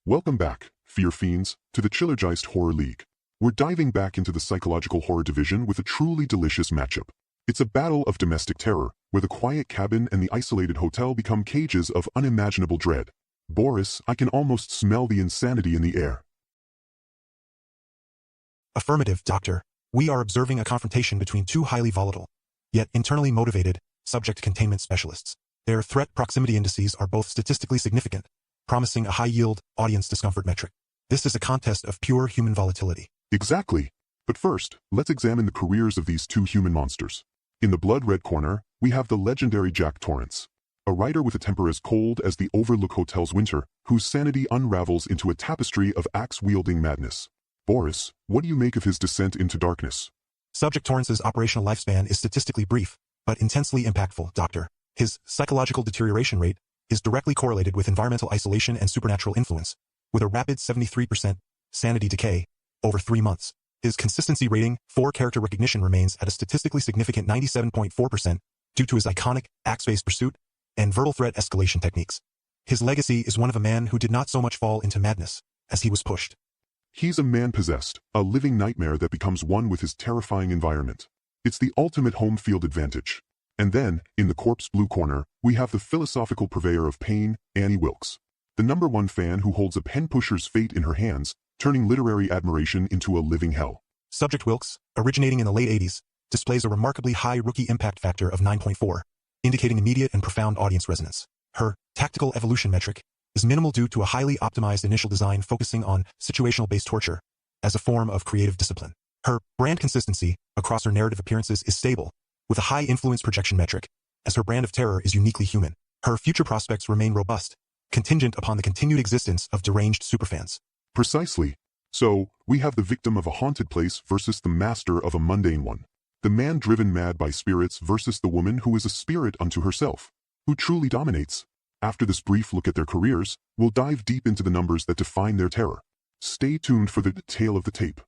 Welcome back, Fear Fiends, to the Chillergeist Horror League. We're diving back into the psychological horror division with a truly delicious matchup. It's a battle of domestic terror, where the quiet cabin and the isolated hotel become cages of unimaginable dread. Boris, I can almost smell the insanity in the air. Affirmative, Doctor. We are observing a confrontation between two highly volatile, yet internally motivated, subject containment specialists. Their threat proximity indices are both statistically significant, promising a high-yield audience discomfort metric. This is a contest of pure human volatility. Exactly. But first, let's examine the careers of these two human monsters. In the blood-red corner, we have the legendary Jack Torrance, a writer with a temper as cold as the Overlook Hotel's winter, whose sanity unravels into a tapestry of axe-wielding madness. Boris, what do you make of his descent into darkness? Subject Torrance's operational lifespan is statistically brief, but intensely impactful, Doctor. His psychological deterioration rate is directly correlated with environmental isolation and supernatural influence, with a rapid 73% sanity decay over 3 months. His consistency rating for character recognition remains at a statistically significant 97.4% due to his iconic axe-based pursuit and verbal threat escalation techniques. His legacy is one of a man who did not so much fall into madness as he was pushed. He's a man possessed, a living nightmare that becomes one with his terrifying environment. It's the ultimate home field advantage. And then, in the corpse blue corner, we have the philosophical purveyor of pain, Annie Wilkes, the #1 fan who holds a pen pusher's fate in her hands, turning literary admiration into a living hell. Subject Wilkes, originating in the late 80s, displays a remarkably high rookie impact factor of 9.4, indicating immediate and profound audience resonance. Her tactical evolution metric is minimal due to a highly optimized initial design focusing on situational-based torture as a form of creative discipline. Her brand consistency across her narrative appearances is stable, with a high influence projection metric, as her brand of terror is uniquely human. Her future prospects remain robust, contingent upon the continued existence of deranged superfans. Precisely. So, we have the victim of a haunted place versus the master of a mundane one. The man driven mad by spirits versus the woman who is a spirit unto herself. Who truly dominates? After this brief look at their careers, we'll dive deep into the numbers that define their terror. Stay tuned for the tale of the tape.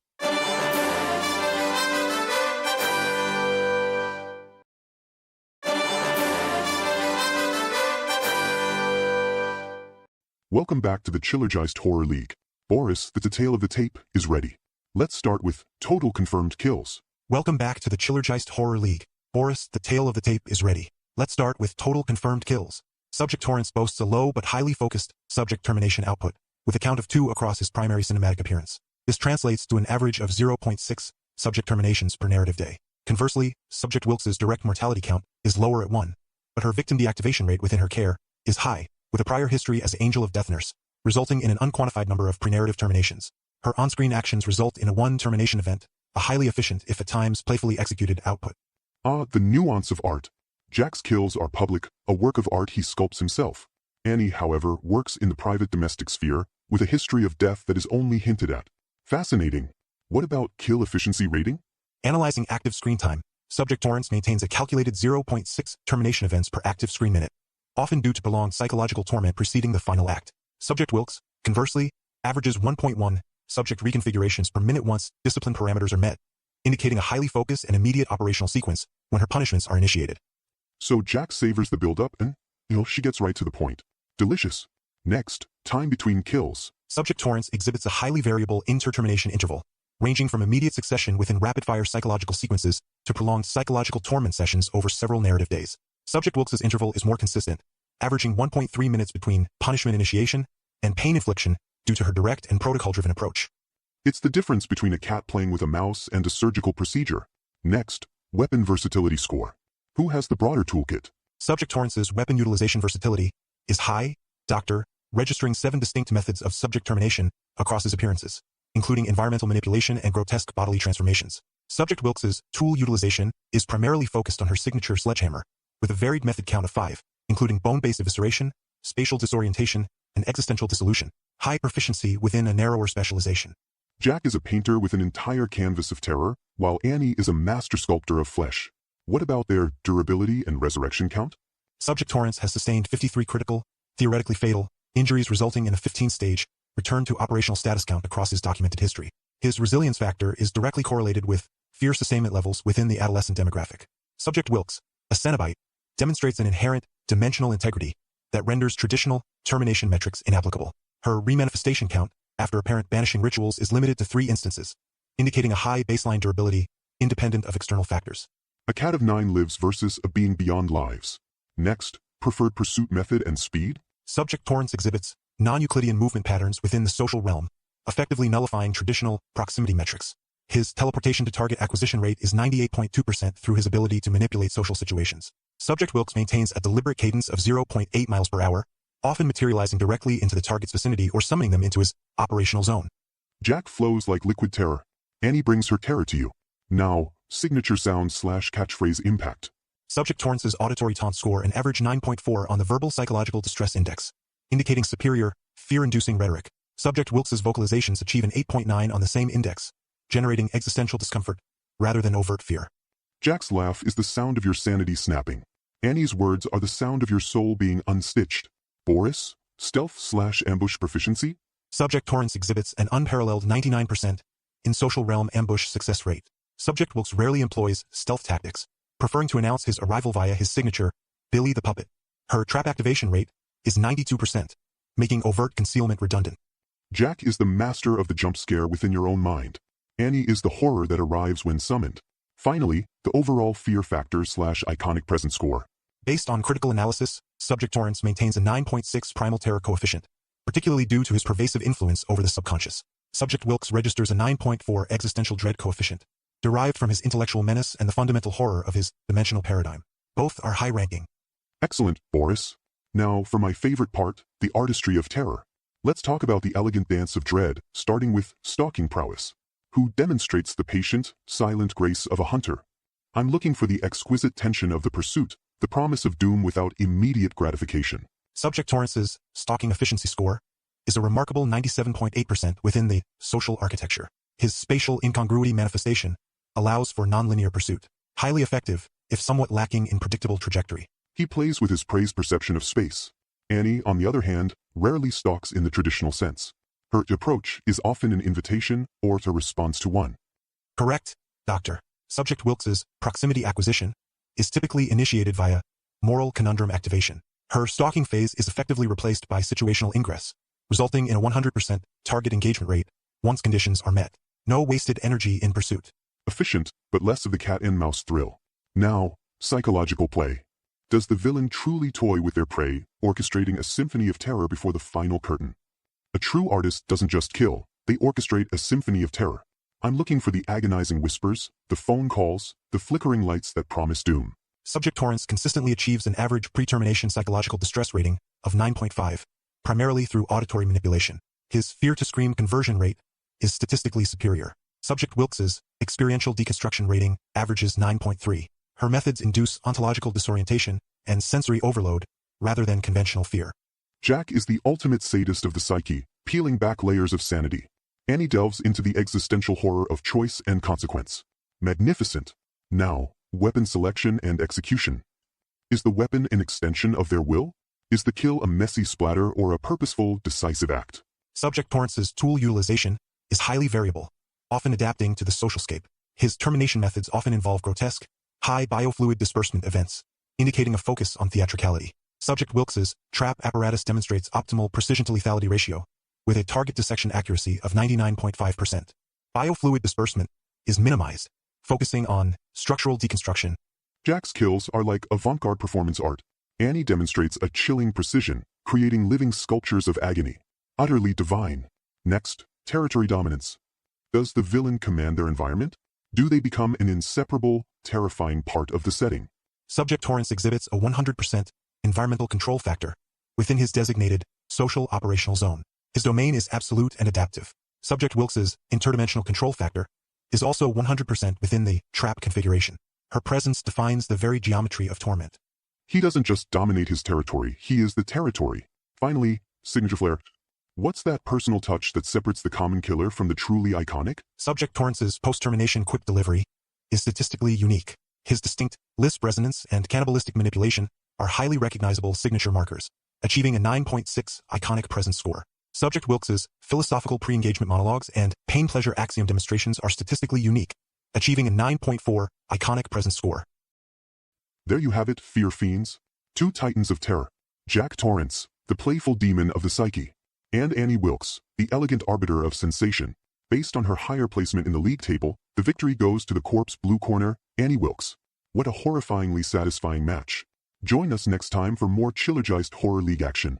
Welcome back to the Chillergeist Horror League. Boris, the tale of the tape, is ready. Let's start with total confirmed kills. Welcome back to the Chillergeist Horror League. Boris, the tale of the tape is ready. Let's start with total confirmed kills. Subject Torrance boasts a low but highly focused subject termination output, with a count of 2 across his primary cinematic appearance. This translates to an average of 0.6 subject terminations per narrative day. Conversely, Subject Wilkes' direct mortality count is lower at 1, but her victim deactivation rate within her care is high, with a prior history as Angel of Death Nurse, resulting in an unquantified number of pre-narrative terminations. Her on-screen actions result in a 1 termination event, a highly efficient, if at times playfully executed, output. The nuance of art. Jack's kills are public, a work of art he sculpts himself. Annie, however, works in the private domestic sphere, with a history of death that is only hinted at. Fascinating. What about kill efficiency rating? Analyzing active screen time, Subject Torrance maintains a calculated 0.6 termination events per active screen minute, often due to prolonged psychological torment preceding the final act. Subject Wilkes, conversely, averages 1.1 subject reconfigurations per minute once discipline parameters are met, indicating a highly focused and immediate operational sequence when her punishments are initiated. So Jack savors the build-up and, she gets right to the point. Delicious. Next, time between kills. Subject Torrance exhibits a highly variable inter-termination interval, ranging from immediate succession within rapid-fire psychological sequences to prolonged psychological torment sessions over several narrative days. Subject Wilkes' interval is more consistent, averaging 1.3 minutes between punishment initiation and pain infliction due to her direct and protocol-driven approach. It's the difference between a cat playing with a mouse and a surgical procedure. Next, weapon versatility score. Who has the broader toolkit? Subject Torrance's weapon utilization versatility is high, Doctor, registering 7 distinct methods of subject termination across his appearances, including environmental manipulation and grotesque bodily transformations. Subject Wilkes' tool utilization is primarily focused on her signature sledgehammer, with a varied method count of 5, including bone-based evisceration, spatial disorientation, and existential dissolution. High proficiency within a narrower specialization. Jack is a painter with an entire canvas of terror, while Annie is a master sculptor of flesh. What about their durability and resurrection count? Subject Torrance has sustained 53 critical, theoretically fatal, injuries resulting in a 15-stage return to operational status count across his documented history. His resilience factor is directly correlated with fear sustainment levels within the adolescent demographic. Subject Wilkes, a Cenobite, demonstrates an inherent dimensional integrity that renders traditional termination metrics inapplicable. Her remanifestation count, after apparent banishing rituals, is limited to 3 instances, indicating a high baseline durability, independent of external factors. A cat of 9 lives versus a being beyond lives. Next, preferred pursuit method and speed? Subject Torrance exhibits non-Euclidean movement patterns within the social realm, effectively nullifying traditional proximity metrics. His teleportation to target acquisition rate is 98.2% through his ability to manipulate social situations. Subject Wilkes maintains a deliberate cadence of 0.8 miles per hour, often materializing directly into the target's vicinity or summoning them into his operational zone. Jack flows like liquid terror. Annie brings her terror to you. Now, signature sound/catchphrase impact. Subject Torrance's auditory taunt score an average 9.4 on the Verbal Psychological Distress Index, indicating superior, fear-inducing rhetoric. Subject Wilkes's vocalizations achieve an 8.9 on the same index, generating existential discomfort rather than overt fear. Jack's laugh is the sound of your sanity snapping. Annie's words are the sound of your soul being unstitched. Boris, stealth/ambush proficiency? Subject Torrance exhibits an unparalleled 99% in social realm ambush success rate. Subject Wilkes rarely employs stealth tactics, preferring to announce his arrival via his signature, Billy the Puppet. Her trap activation rate is 92%, making overt concealment redundant. Jack is the master of the jump scare within your own mind. Annie is the horror that arrives when summoned. Finally, the overall fear factor/iconic presence score. Based on critical analysis, Subject Torrance maintains a 9.6 primal terror coefficient, particularly due to his pervasive influence over the subconscious. Subject Wilkes registers a 9.4 existential dread coefficient, derived from his intellectual menace and the fundamental horror of his dimensional paradigm. Both are high-ranking. Excellent, Boris. Now, for my favorite part, the artistry of terror. Let's talk about the elegant dance of dread, starting with stalking prowess, who demonstrates the patient, silent grace of a hunter. I'm looking for the exquisite tension of the pursuit, the promise of doom without immediate gratification. Subject Torrance's stalking efficiency score is a remarkable 97.8% within the social architecture. His spatial incongruity manifestation allows for nonlinear pursuit, highly effective, if somewhat lacking in predictable trajectory. He plays with his prey's perception of space. Annie, on the other hand, rarely stalks in the traditional sense. Her approach is often an invitation or a response to one. Correct, Doctor. Subject Wilkes's proximity acquisition is typically initiated via moral conundrum activation. Her stalking phase is effectively replaced by situational ingress, resulting in a 100% target engagement rate once conditions are met. No wasted energy in pursuit. Efficient, but less of the cat and mouse thrill. Now, psychological play. Does the villain truly toy with their prey, orchestrating a symphony of terror before the final curtain? A true artist doesn't just kill, they orchestrate a symphony of terror. I'm looking for the agonizing whispers, the phone calls, the flickering lights that promise doom. Subject Torrance consistently achieves an average pre-termination psychological distress rating of 9.5, primarily through auditory manipulation. His fear-to-scream conversion rate is statistically superior. Subject Wilkes's experiential deconstruction rating averages 9.3. Her methods induce ontological disorientation and sensory overload rather than conventional fear. Jack is the ultimate sadist of the psyche, peeling back layers of sanity. Annie delves into the existential horror of choice and consequence. Magnificent. Now, weapon selection and execution. Is the weapon an extension of their will? Is the kill a messy splatter or a purposeful, decisive act? Subject Torrance's tool utilization is highly variable, often adapting to the socialscape. His termination methods often involve grotesque, high biofluid disbursement events, indicating a focus on theatricality. Subject Wilkes's trap apparatus demonstrates optimal precision to lethality ratio, with a target dissection accuracy of 99.5%. Biofluid disbursement is minimized, focusing on structural deconstruction. Jack's kills are like avant-garde performance art. Annie demonstrates a chilling precision, creating living sculptures of agony. Utterly divine. Next, territory dominance. Does the villain command their environment? Do they become an inseparable, terrifying part of the setting? Subject Torrance exhibits a 100% environmental control factor within his designated social operational zone. His domain is absolute and adaptive. Subject Wilkes's interdimensional control factor is also 100% within the trap configuration. Her presence defines the very geometry of torment. He doesn't just dominate his territory, he is the territory. Finally, signature flair. What's that personal touch that separates the common killer from the truly iconic? Subject Torrance's post-termination quip delivery is statistically unique. His distinct lisp resonance and cannibalistic manipulation are highly recognizable signature markers, achieving a 9.6 iconic presence score. Subject Wilkes's philosophical pre-engagement monologues and pain-pleasure axiom demonstrations are statistically unique, achieving a 9.4 iconic presence score. There you have it, fear fiends. Two titans of terror. Jack Torrance, the playful demon of the psyche. And Annie Wilkes, the elegant arbiter of sensation. Based on her higher placement in the league table, the victory goes to the corpse blue corner, Annie Wilkes. What a horrifyingly satisfying match. Join us next time for more Chillergeist Horror League action.